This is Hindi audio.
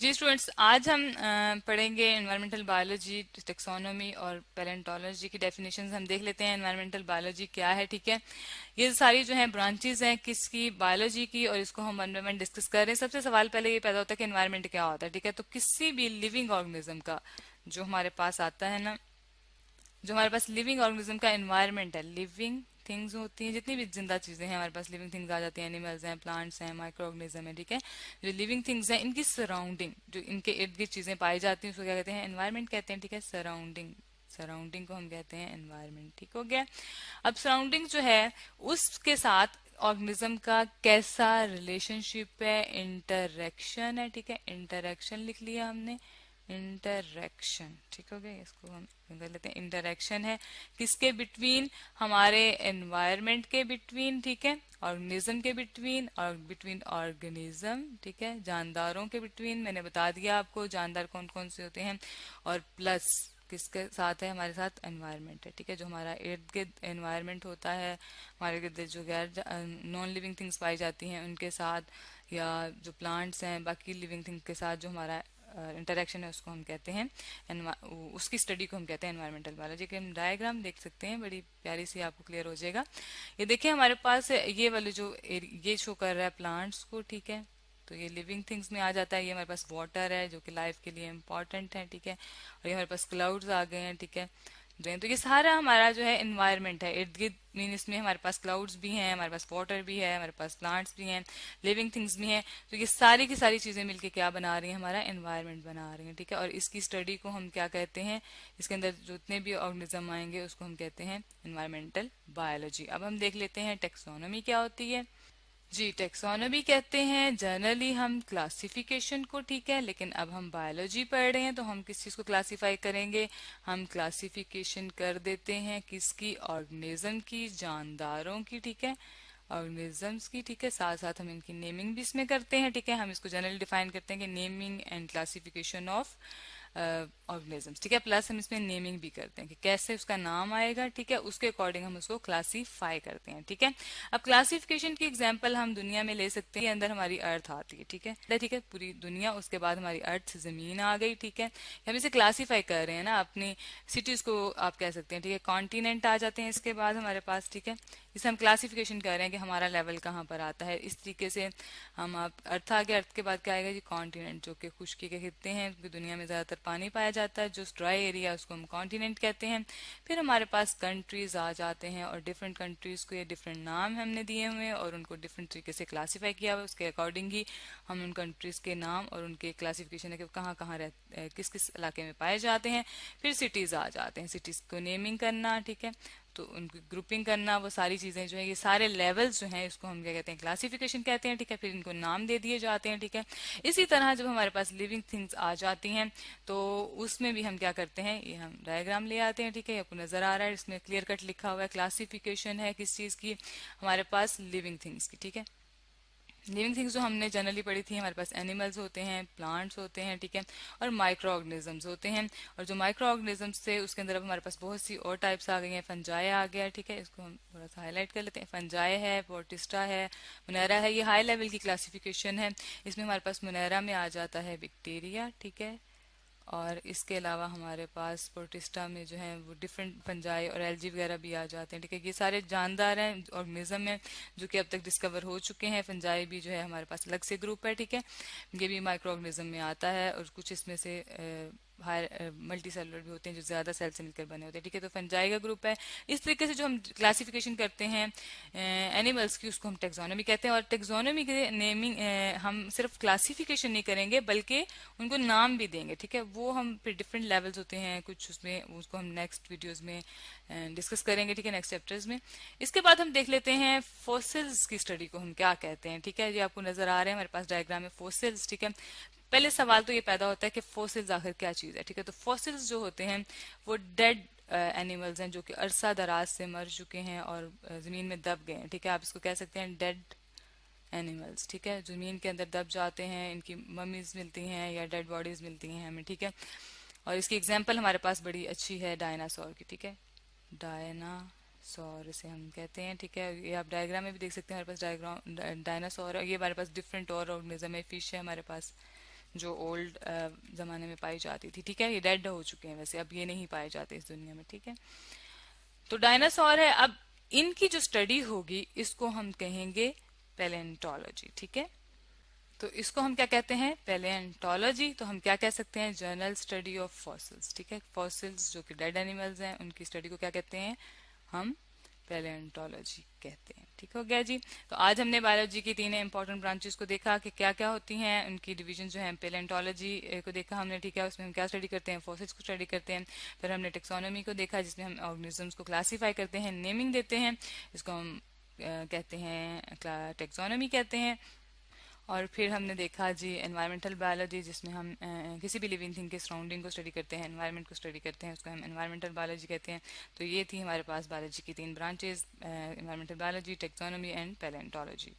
जी स्टूडेंट्स, आज हम पढ़ेंगे एनवायरमेंटल बायोलॉजी, टेक्सोनोमी और पैलेंटोलॉजी की डेफिनेशंस हम देख लेते हैं। एनवायरमेंटल बायोलॉजी क्या है, ठीक है। ये सारी जो है ब्रांचेस हैं किसकी, बायोलॉजी की, और इसको हम वन बाय वन डिस्कस कर रहे हैं। सबसे सवाल पहले ये पैदा होता है कि एनवायरमेंट क्या होता है, ठीक है। तो किसी भी लिविंग ऑर्गेनिज्म का जो हमारे पास आता है ना, जो हमारे पास लिविंग ऑर्गेनिज्म का एनवायरनमेंट है, लिविंग थिंग्स होती हैं, जितनी भी जिंदा चीजें हैं हमारे पास लिविंग थिंग्स आ जाती हैं, एनिमल्स हैं, प्लांट्स हैं, माइक्रो ऑर्गेनिज्म है, ठीक है। जो लिविंग थिंग्स हैं इनकी सराउंडिंग, जो इनके इर्द गिर्द चीजें पाई जाती हैं उसको क्या कहते हैं, एनवायरनमेंट कहते हैं, ठीक है। सराउंडिंग, सराउंडिंग को हम कहते हैं एनवायरनमेंट, ठीक हो गया। अब सराउंडिंग जो है उसके साथ ऑर्गेनिज्म का कैसा रिलेशनशिप है, इंटरेक्शन है, ठीक है। इंटरेक्शन लिख लिया हमने, इंटरेक्शन, ठीक हो गया। इसको हम कर लेते हैं, इंटरेक्शन है किसके बिटवीन, हमारे एनवायरनमेंट के बिटवीन, ठीक है। ऑर्गेनिज्म के बिटवीन, और बिटवीन ऑर्गेनिज्म, ठीक है। जानदारों के बिटवीन, मैंने बता दिया आपको जानदार कौन कौन से होते हैं। और प्लस किसके साथ है, हमारे साथ एनवायरनमेंट है, ठीक है। जो हमारा इर्द गिर्द एनवायरनमेंट होता है, हमारे इर्द गिर्द जो गैर नॉन लिविंग थिंग्स पाई जाती हैं उनके साथ, या जो प्लांट्स हैं बाकी लिविंग थिंग के साथ जो हमारा इंटरेक्शन है उसको हम कहते हैं उसकी स्टडी को हम कहते हैं एनवायरमेंटल बायोलॉजी। के हम डायग्राम देख सकते हैं, बड़ी प्यारी सी, आपको क्लियर हो जाएगा। ये देखिए हमारे पास ये वाले जो ये शो कर रहा है प्लांट्स को, ठीक है। तो ये लिविंग थिंग्स में आ जाता है। ये हमारे पास वाटर है जो कि लाइफ के लिए इम्पोर्टेंट है, ठीक है। और ये हमारे पास क्लाउड्स आ गए हैं, ठीक है। जो है तो ये सारा हमारा जो है एनवायरनमेंट है इर्द गिर्द, मीन इसमें हमारे पास क्लाउड्स भी हैं, हमारे पास वाटर भी है, हमारे पास प्लांट्स भी हैं, लिविंग थिंग्स भी हैं। तो ये सारी की सारी चीजें मिलके क्या बना रही हैं, हमारा एनवायरनमेंट बना रही हैं, ठीक है। और इसकी स्टडी को हम क्या कहते हैं, इसके अंदर जितने भी ऑर्गेनिज्म आएंगे उसको हम कहते हैं एनवायरमेंटल बायोलॉजी। अब हम देख लेते हैं टेक्सोनोमी क्या होती है। जी, टेक्सोनोमी कहते हैं जनरली हम क्लासिफिकेशन को, ठीक है। लेकिन अब हम बायोलॉजी पढ़ रहे हैं तो हम किस चीज को क्लासिफाई करेंगे, हम क्लासिफिकेशन कर देते हैं किसकी, ऑर्गेनिज्म की, जानदारों की, ठीक है। ऑर्गेनिजम्स की, ठीक है। साथ साथ हम इनकी नेमिंग भी इसमें करते हैं, ठीक है। हम इसको जनरली डिफाइन करते हैं कि naming and classification of organisms, ठीक है। प्लस हम इसमें नेमिंग भी करते हैं कि कैसे उसका नाम आएगा, ठीक है। उसके अकॉर्डिंग हम उसको क्लासीफाई करते हैं, ठीक है। अब क्लासिफिकेशन की एग्जांपल हम दुनिया में ले सकते हैं। अंदर हमारी अर्थ आती है, ठीक है, ठीक है, पूरी दुनिया, उसके बाद हमारी अर्थ जमीन आ गई, ठीक है। हम इसे क्लासीफाई कर रहे हैं ना, अपनी सिटीज को आप कह सकते हैं, ठीक है। कॉन्टिनेंट आ जाते हैं इसके बाद हमारे पास, ठीक है। इसे हम क्लासिफिकेशन कर रहे हैं कि हमारा लेवल कहाँ पर आता है। इस तरीके से हम, आप अर्थ आ गया, अर्थ के बाद क्या आएगा जी, कॉन्टिनेंट, जो कि खुश्की के खित्ते हैं क्योंकि दुनिया में ज्यादातर पानी पाया जाता है। जो ड्राई एरिया है उसको हम कॉन्टिनेंट कहते हैं। फिर हमारे पास कंट्रीज आ जाते हैं, और डिफरेंट कंट्रीज को ये डिफरेंट नाम हमने दिए हुए हैं और उनको डिफरेंट तरीके से क्लासीफाई किया हुआ है। उसके अकॉर्डिंग ही हम उन कंट्रीज के नाम और उनके क्लासिफिकेशन है कि कहाँ कहाँ किस किस इलाके में पाए जाते हैं। फिर सिटीज आ जाते हैं, सिटीज को नेमिंग करना, ठीक है। तो उनकी ग्रुपिंग करना, वो सारी चीजें जो है, ये सारे लेवल्स जो हैं इसको हम क्या कहते हैं, क्लासिफिकेशन कहते हैं, ठीक है। फिर इनको नाम दे दिए जाते हैं, ठीक है। इसी तरह जब हमारे पास लिविंग थिंग्स आ जाती हैं तो उसमें भी हम क्या करते हैं, ये हम डायग्राम ले आते हैं, ठीक है। आपको नजर आ रहा है, इसमें क्लियर कट लिखा हुआ है क्लासिफिकेशन है किस चीज की, हमारे पास लिविंग थिंग्स की, ठीक है। लिविंग थिंग्स जो हमने जनरली पढ़ी थी, हमारे पास एनिमल्स होते हैं, प्लांट्स होते हैं, ठीक है। और माइक्रो ऑर्गेनिजम्स होते हैं। और जो माइक्रो ऑर्गेनिजम्स थे उसके अंदर अब हमारे पास बहुत सी और टाइप्स आ गई हैं। फंजाई आ गया, ठीक है। इसको हम थोड़ा सा हाईलाइट कर लेते हैं। फंजाई है, पोर्टिस्टा है, मुनैरा है। ये हाई लेवल की क्लासिफिकेशन है। इसमें हमारे पास मुनैरा में आ जाता है बैक्टीरिया, ठीक है। और इसके अलावा हमारे पास प्रोटिस्टा में जो है वो डिफरेंट फंजाई और एल्जी वगैरह भी आ जाते हैं, ठीक है। ये सारे जानदार हैं, ऑर्गेनिज्म हैं जो कि अब तक डिस्कवर हो चुके हैं। फंजाई भी जो है हमारे पास अलग से ग्रुप है, ठीक है। ये भी माइक्रो ऑर्गेनिज्म में आता है। और कुछ इसमें से हायर मल्टी सेलुलर भी होते हैं जो ज्यादा सेल से मिलकर बने होते हैं, ठीक है। तो फंजाई का ग्रुप है। इस तरीके से जो हम क्लासिफिकेशन करते हैं एनिमल्स की, उसको हम टेक्सोनोमी कहते हैं। और टेक्सोनोमी के नेमिंग, हम सिर्फ क्लासिफिकेशन नहीं करेंगे बल्कि उनको नाम भी देंगे, ठीक है। वो हम फिर डिफरेंट लेवल्स होते हैं कुछ, उसमें उसको हम नेक्स्ट वीडियोस में डिस्कस करेंगे, ठीक है, नेक्स्ट चैप्टर्स में। इसके बाद हम देख लेते हैं फॉसिल्स की स्टडी को हम क्या कहते हैं, ठीक है। ये आपको नजर आ रहे हैं हमारे पास डायग्राम में फॉसिल्स, ठीक है। पहले सवाल तो ये पैदा होता है कि फॉसिल्स आखिर क्या चीज है, ठीक है। तो फॉसिल्स जो होते हैं वो डेड एनिमल्स हैं जो कि अरसा दराज से मर चुके हैं और जमीन में दब गए हैं, ठीक है। आप इसको कह सकते हैं डेड एनिमल्स, ठीक है। जमीन के अंदर दब जाते हैं, इनकी ममीज मिलती हैं या डेड बॉडीज मिलती हैं हमें, ठीक है। और इसकी एग्जांपल हमारे पास बड़ी अच्छी है डायनासोर की, ठीक है। डायनासोर इसे हम कहते हैं, ठीक है। ये आप डायग्राम में भी देख सकते हैं, हमारे पास डायग्राम डायनासोर है। ये हमारे पास डिफरेंट और ऑर्गेनिज्म है, फिश है हमारे पास, जो ओल्ड ज़माने में पाई जाती थी, ठीक है। ये डेड हो चुके हैं वैसे, अब ये नहीं पाए जाते इस दुनिया में, ठीक है। तो डायनासोर है। अब इनकी जो स्टडी होगी इसको हम कहेंगे पैलेंटोलॉजी, ठीक है। तो इसको हम क्या कहते हैं, पैलेंटोलॉजी। तो हम क्या कह सकते हैं, जर्नल स्टडी ऑफ फॉसिल्स, ठीक है। फॉसिल्स जो कि डेड एनिमल्स हैं उनकी स्टडी को क्या कहते हैं, हम पैलेंटोलॉजी कहते हैं, ठीक हो गया जी। तो आज हमने बायोलॉजी की तीन इंपॉर्टेंट ब्रांचेस को देखा कि क्या क्या होती हैं, उनकी डिवीजन जो है। पैलेंटोलॉजी को देखा हमने, ठीक है, उसमें हम क्या स्टडी करते हैं, फॉसिल्स को स्टडी करते हैं। फिर हमने टेक्सोनोमी को देखा जिसमें हम ऑर्गेनिजम्स को क्लासीफाई करते हैं, नेमिंग देते हैं, इसको हम कहते हैं टेक्सोनोमी कहते हैं। और फिर हमने देखा जी एनवायरमेंटल बायोलॉजी जिसमें हम किसी भी लिविंग थिंग के सराउंडिंग को स्टडी करते हैं, एनवायरनमेंट को स्टडी करते हैं, उसको हम एनवायरमेंटल बायोलॉजी कहते हैं। तो ये थी हमारे पास बायोलॉजी की तीन branches, environmental biology, taxonomy and palaeontology.